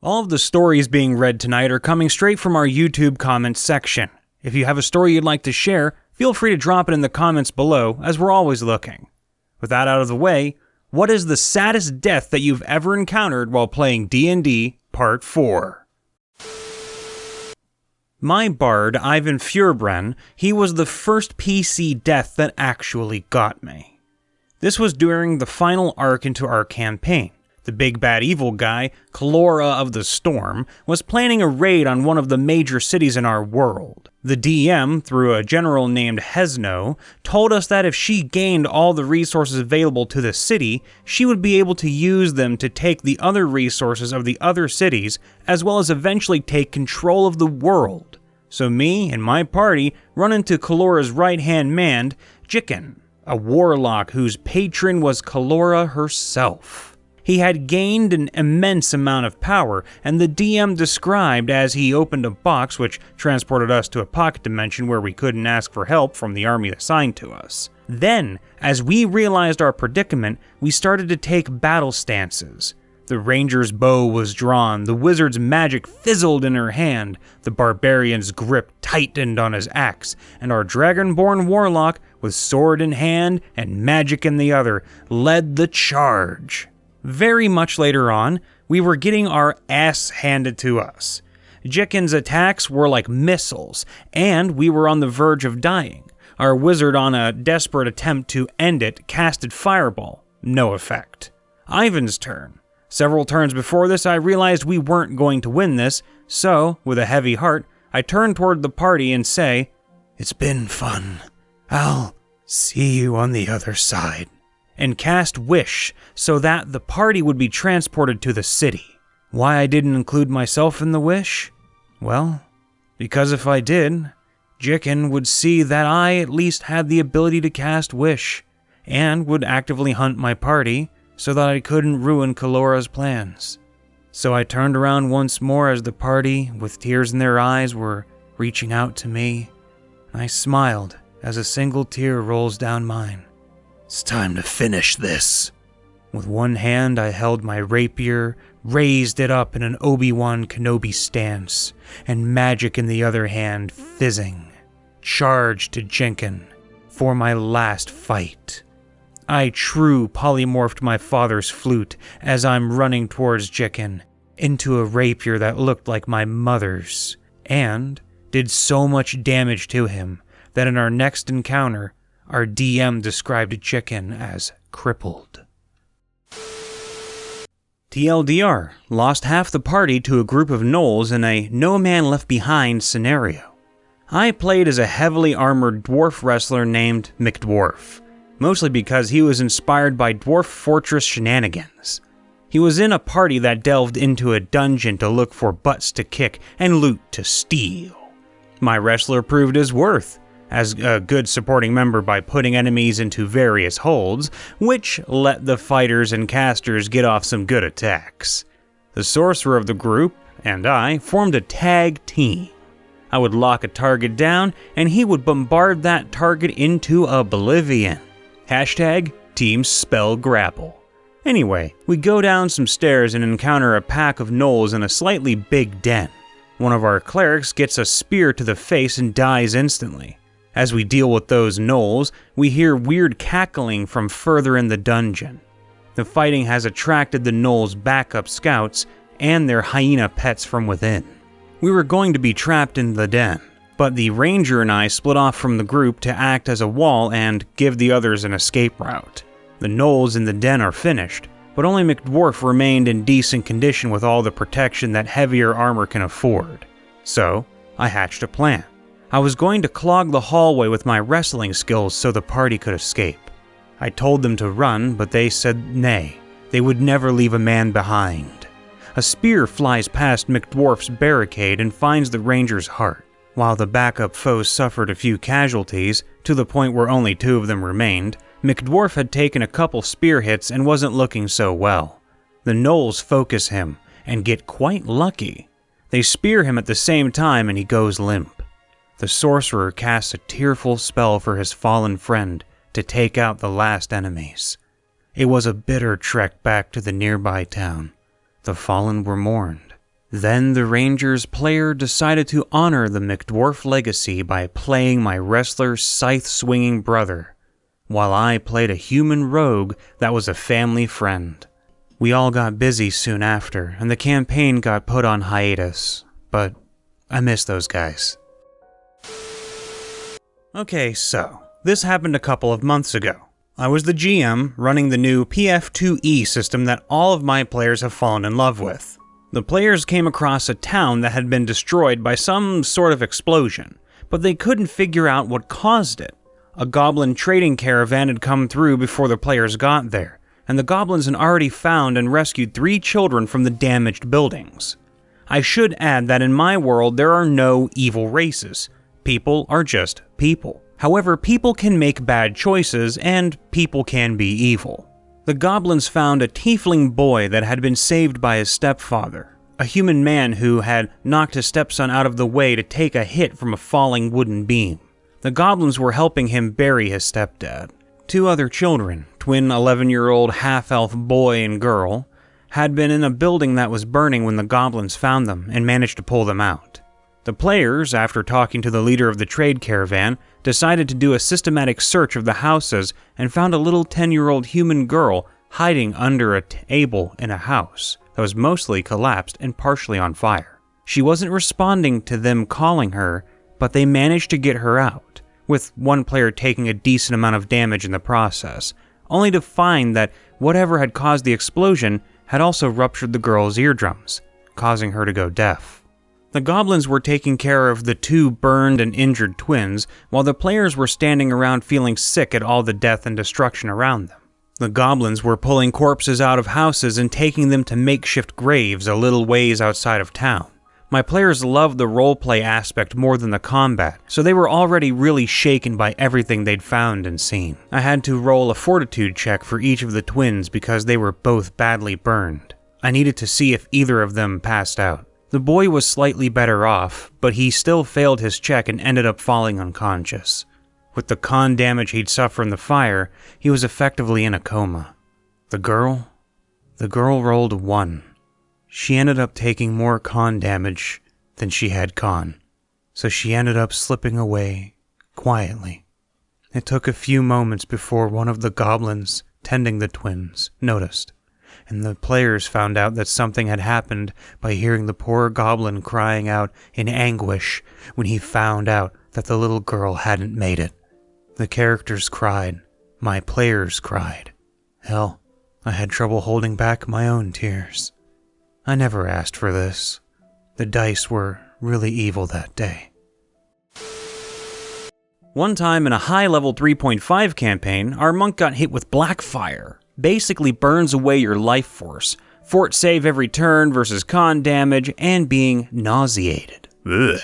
All of the stories being read tonight are coming straight from our YouTube comments section. If you have a story you'd like to share, feel free to drop it in the comments below, as we're always looking. With that out of the way, what is the saddest death that you've ever encountered while playing D&D Part 4? My bard, Ivan Feuerbren, he was the first PC death that actually got me. This was during the final arc into our campaign. The big bad evil guy, Kalora of the Storm, was planning a raid on one of the major cities in our world. The DM, through a general named Hesno, told us that if she gained all the resources available to the city, she would be able to use them to take the other resources of the other cities, as well as eventually take control of the world. So me and my party run into Kalora's right-hand man, Jikken, a warlock whose patron was Kalora herself. He had gained an immense amount of power, and the DM described as he opened a box which transported us to a pocket dimension where we couldn't ask for help from the army assigned to us. Then, as we realized our predicament, we started to take battle stances. The ranger's bow was drawn, the wizard's magic fizzled in her hand, the barbarian's grip tightened on his axe, and our dragonborn warlock, with sword in hand and magic in the other, led the charge. Very much later on, we were getting our ass handed to us. Jicken's attacks were like missiles, and we were on the verge of dying. Our wizard, on a desperate attempt to end it, casted Fireball. No effect. Ivan's turn. Several turns before this, I realized we weren't going to win this, so, with a heavy heart, I turn toward the party and say, "It's been fun. I'll see you on the other side," and cast Wish so that the party would be transported to the city. Why I didn't include myself in the wish? Well, because if I did, Jikken would see that I at least had the ability to cast Wish, and would actively hunt my party so that I couldn't ruin Kalora's plans. So I turned around once more as the party, with tears in their eyes, were reaching out to me. I smiled as a single tear rolls down mine. "It's time to finish this." With one hand, I held my rapier, raised it up in an Obi-Wan Kenobi stance, and magic in the other hand, fizzing, charged to Jikken for my last fight. I true polymorphed my father's flute as I'm running towards Jikken into a rapier that looked like my mother's, and did so much damage to him that in our next encounter, our DM described Jikken as crippled. TLDR, lost half the party to a group of gnolls in a no man left behind scenario. I played as a heavily armored dwarf wrestler named McDwarf, mostly because he was inspired by Dwarf Fortress shenanigans. He was in a party that delved into a dungeon to look for butts to kick and loot to steal. My wrestler proved his worth as a good supporting member by putting enemies into various holds, which let the fighters and casters get off some good attacks. The sorcerer of the group and I formed a tag team. I would lock a target down, and he would bombard that target into oblivion. Hashtag Team Spell Grapple. Anyway, we go down some stairs and encounter a pack of gnolls in a slightly big den. One of our clerics gets a spear to the face and dies instantly. As we deal with those gnolls, we hear weird cackling from further in the dungeon. The fighting has attracted the gnolls' backup scouts and their hyena pets from within. We were going to be trapped in the den, but the ranger and I split off from the group to act as a wall and give the others an escape route. The gnolls in the den are finished, but only McDwarf remained in decent condition with all the protection that heavier armor can afford. So, I hatched a plan. I was going to clog the hallway with my wrestling skills so the party could escape. I told them to run, but they said nay, they would never leave a man behind. A spear flies past McDwarf's barricade and finds the ranger's heart. While the backup foes suffered a few casualties, to the point where only 2 of them remained, McDwarf had taken a couple spear hits and wasn't looking so well. The gnolls focus him and get quite lucky. They spear him at the same time and he goes limp. The sorcerer casts a tearful spell for his fallen friend to take out the last enemies. It was a bitter trek back to the nearby town. The fallen were mourned, Then the Rangers player decided to honor the McDwarf legacy by playing my wrestler scythe-swinging brother, while I played a human rogue that was a family friend. We all got busy soon after, and the campaign got put on hiatus, but I miss those guys. Okay, so, this happened a couple of months ago. I was the GM running the new PF2E system that all of my players have fallen in love with. The players came across a town that had been destroyed by some sort of explosion, but they couldn't figure out what caused it. A goblin trading caravan had come through before the players got there, and the goblins had already found and rescued 3 children from the damaged buildings. I should add that in my world there are no evil races. People are just people. However, people can make bad choices, and people can be evil. The goblins found a tiefling boy that had been saved by his stepfather, a human man who had knocked his stepson out of the way to take a hit from a falling wooden beam. The goblins were helping him bury his stepdad. 2 other children, twin 11-year-old half-elf boy and girl, had been in a building that was burning when the goblins found them and managed to pull them out. The players, after talking to the leader of the trade caravan, decided to do a systematic search of the houses and found a little 10-year-old human girl hiding under a table in a house that was mostly collapsed and partially on fire. She wasn't responding to them calling her, but they managed to get her out, with one player taking a decent amount of damage in the process, only to find that whatever had caused the explosion had also ruptured the girl's eardrums, causing her to go deaf. The goblins were taking care of the 2 burned and injured twins, while the players were standing around feeling sick at all the death and destruction around them. The goblins were pulling corpses out of houses and taking them to makeshift graves a little ways outside of town. My players loved the roleplay aspect more than the combat, so they were already really shaken by everything they'd found and seen. I had to roll a fortitude check for each of the twins because they were both badly burned. I needed to see if either of them passed out. The boy was slightly better off, but he still failed his check and ended up falling unconscious. With the con damage he'd suffered in the fire, he was effectively in a coma. The girl rolled a 1. She ended up taking more con damage than she had con, so she ended up slipping away quietly. It took a few moments before one of the goblins tending the twins noticed, and the players found out that something had happened by hearing the poor goblin crying out in anguish when he found out that the little girl hadn't made it. The characters cried. My players cried. Hell, I had trouble holding back my own tears. I never asked for this. The dice were really evil that day. One time in a high-level 3.5 campaign, our monk got hit with blackfire. Basically burns away your life force, fort save every turn versus con damage, and being nauseated. Ugh.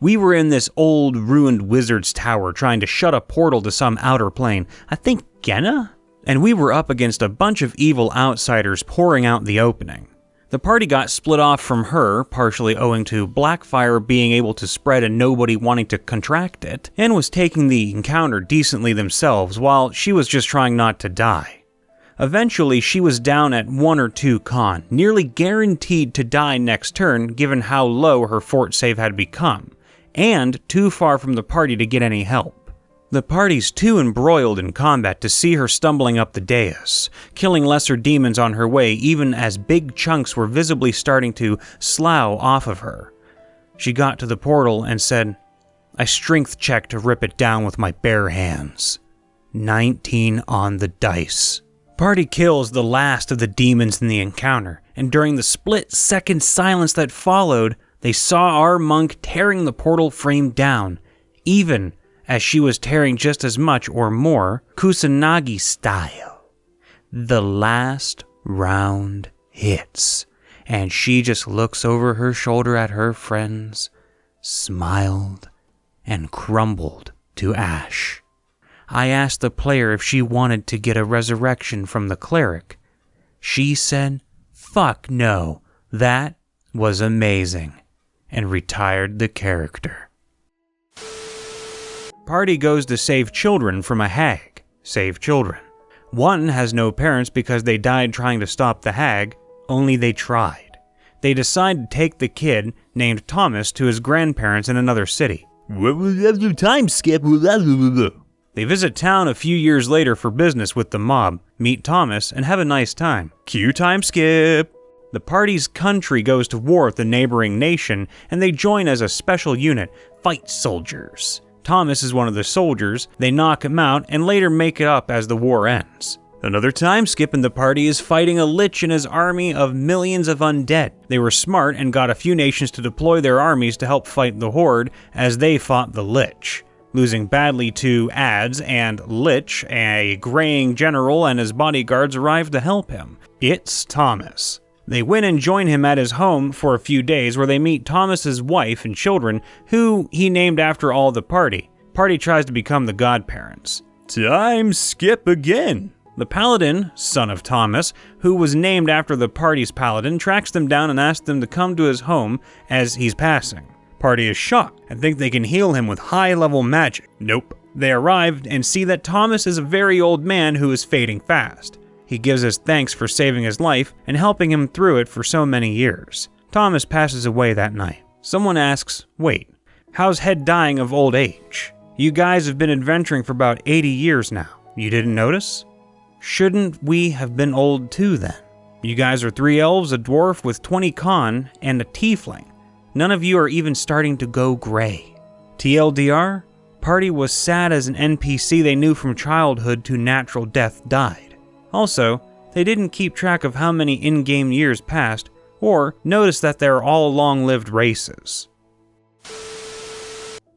We were in this old ruined wizard's tower trying to shut a portal to some outer plane, I think Genna? And we were up against a bunch of evil outsiders pouring out the opening. The party got split off from her, partially owing to blackfire being able to spread and nobody wanting to contract it, and was taking the encounter decently themselves while she was just trying not to die. Eventually, she was down at 1 or 2 con, nearly guaranteed to die next turn given how low her fort save had become, and too far from the party to get any help. The party's too embroiled in combat to see her stumbling up the dais, killing lesser demons on her way even as big chunks were visibly starting to slough off of her. She got to the portal and said, I strength checked to rip it down with my bare hands. 19 on the dice. Party kills the last of the demons in the encounter, and during the split-second silence that followed, they saw our monk tearing the portal frame down, even as she was tearing just as much or more, Kusanagi style. The last round hits, and she just looks over her shoulder at her friends, smiled, and crumbled to ash. I asked the player if she wanted to get a resurrection from the cleric. She said, "Fuck no, that was amazing," and retired the character. Party goes to save children from a hag. Save children. One has no parents because they died trying to stop the hag, only they tried. they decide to take the kid, named Thomas, to his grandparents in another city. What was your time skip? They visit town a few years later for business with the mob, meet Thomas, and have a nice time. Cue time skip! The party's country goes to war with the neighboring nation, and they join as a special unit, Fight Soldiers. Thomas is one of the soldiers, they knock him out, and later make it up as the war ends. Another time skip in the party is fighting a lich and his army of millions of undead. They were smart and got a few nations to deploy their armies to help fight the horde as they fought the lich. Losing badly to ads and Lich, a graying general and his bodyguards arrive to help him. It's Thomas. They win and join him at his home for a few days where they meet Thomas's wife and children, who he named after all the party. Party tries to become the godparents. Time skip again! The paladin, son of Thomas, who was named after the party's paladin, tracks them down and asks them to come to his home as he's passing. Party is shocked and think they can heal him with high-level magic. Nope. They arrive and see that Thomas is a very old man who is fading fast. He gives his thanks for saving his life and helping him through it for so many years. Thomas passes away that night. Someone asks, wait, how's Head dying of old age? You guys have been adventuring for about 80 years now. You didn't notice? Shouldn't we have been old too then? You guys are 3 elves, a dwarf with 20 con, and a tiefling. None of you are even starting to go gray. TLDR, Party was sad as an NPC they knew from childhood to natural death died. Also, they didn't keep track of how many in-game years passed, or notice that they're all long-lived races.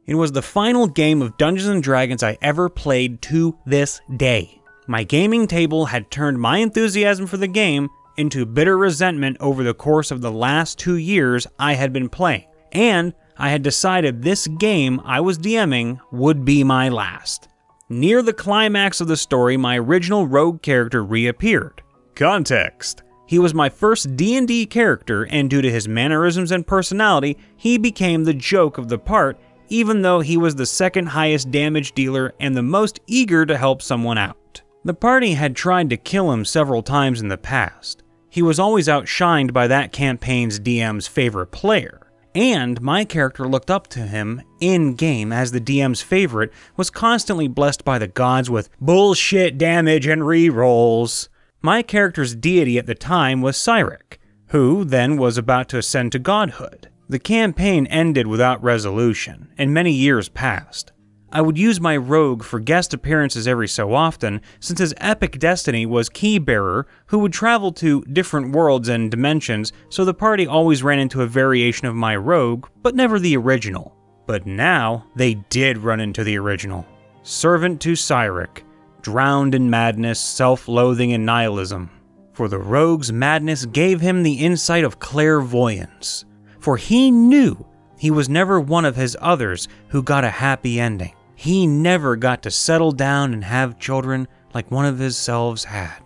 It was the final game of Dungeons & Dragons I ever played to this day. My gaming table had turned my enthusiasm for the game into bitter resentment over the course of the last 2 years I had been playing, and I had decided this game I was DMing would be my last. Near the climax of the story, my original rogue character reappeared. Context: he was my first D&D character, and due to his mannerisms and personality, he became the joke of the part, even though he was the second highest damage dealer and the most eager to help someone out. The party had tried to kill him several times in the past. He was always outshined by that campaign's DM's favorite player. And my character looked up to him in-game as the DM's favorite was constantly blessed by the gods with bullshit damage and rerolls. My character's deity at the time was Cyric, who then was about to ascend to godhood. The campaign ended without resolution, and many years passed. I would use my rogue for guest appearances every so often, since his epic destiny was Keybearer, who would travel to different worlds and dimensions, so the party always ran into a variation of my rogue, but never the original. But now, they did run into the original. Servant to Cyric, drowned in madness, self-loathing, and nihilism. For the rogue's madness gave him the insight of clairvoyance, for he knew he was never one of his others who got a happy ending. He never got to settle down and have children like one of his selves had.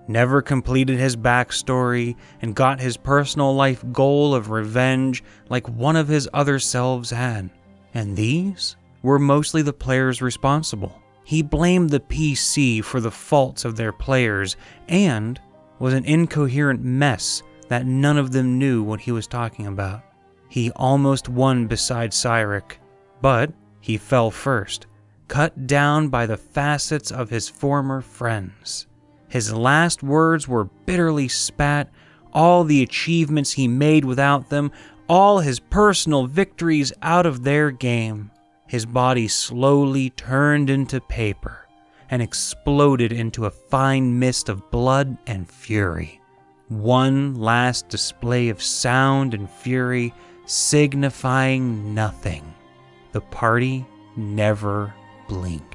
Never completed his backstory and got his personal life goal of revenge like one of his other selves had. And these were mostly the players responsible. He blamed the PC for the faults of their players and was an incoherent mess that none of them knew what he was talking about. He almost won beside Cyric, but he fell first, cut down by the facets of his former friends. His last words were bitterly spat, all the achievements he made without them, all his personal victories out of their game. His body slowly turned into paper and exploded into a fine mist of blood and fury. One last display of sound and fury signifying nothing. The party never blinked.